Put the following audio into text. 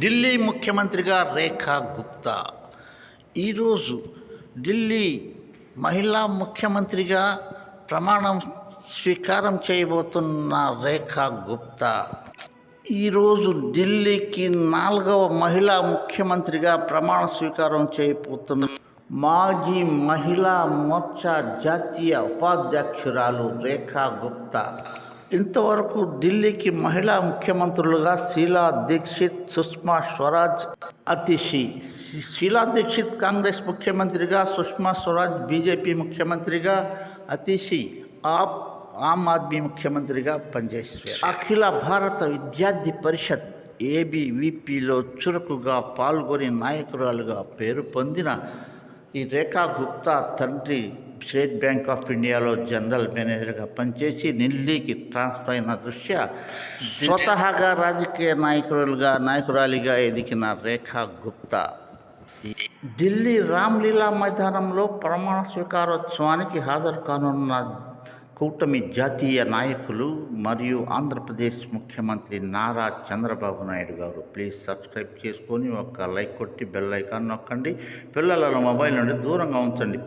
ఢిల్లీ ముఖ్యమంత్రిగా రేఖా గుప్తా ఈరోజు ఢిల్లీ మహిళా ముఖ్యమంత్రిగా ప్రమాణం స్వీకారం చేయబోతున్న రేఖా గుప్తా ఈరోజు ఢిల్లీకి 4వ మహిళా ముఖ్యమంత్రిగా ప్రమాణ స్వీకారం చేయబోతున్న మాజీ మహిళా మోర్చా జాతీయ ఉపాధ్యక్షురాలు రేఖా గుప్తా. ఇంతవరకు ఢిల్లీకి మహిళా ముఖ్యమంత్రులుగా షీలా దీక్షిత్, సుష్మా స్వరాజ్, అతిషి. షీలా దీక్షిత్ కాంగ్రెస్ ముఖ్యమంత్రిగా, సుష్మా స్వరాజ్ బీజేపీ ముఖ్యమంత్రిగా, అతిషి ఆమ్ ఆద్మీ ముఖ్యమంత్రిగా పనిచేశారు. అఖిల భారత విద్యార్థి పరిషత్ ఏబీవీపీలో చురుకుగా పాల్గొని నాయకురాలుగా పేరు పొందిన ఈ రేఖా గుప్తా తండ్రి స్టేట్ బ్యాంక్ ఆఫ్ ఇండియాలో జనరల్ మేనేజర్గా పనిచేసి ఢిల్లీకి ట్రాన్స్ఫర్ అయిన దృష్ట్యా స్వతహాగా రాజకీయ నాయకురాలిగా ఎదిగిన రేఖా గుప్తా ఢిల్లీ రామ్లీలా మైదానంలో ప్రమాణ స్వీకారోత్సవానికి హాజరు కానున్న కూటమి జాతీయ నాయకులు మరియు ఆంధ్రప్రదేశ్ ముఖ్యమంత్రి నారా చంద్రబాబు నాయుడు గారు. ప్లీజ్ సబ్స్క్రైబ్ చేసుకొని ఒక లైక్ కొట్టి బెల్ ఐకాన్ నొక్కండి. పిల్లలను మొబైల్ నుండి దూరంగా ఉంచండి.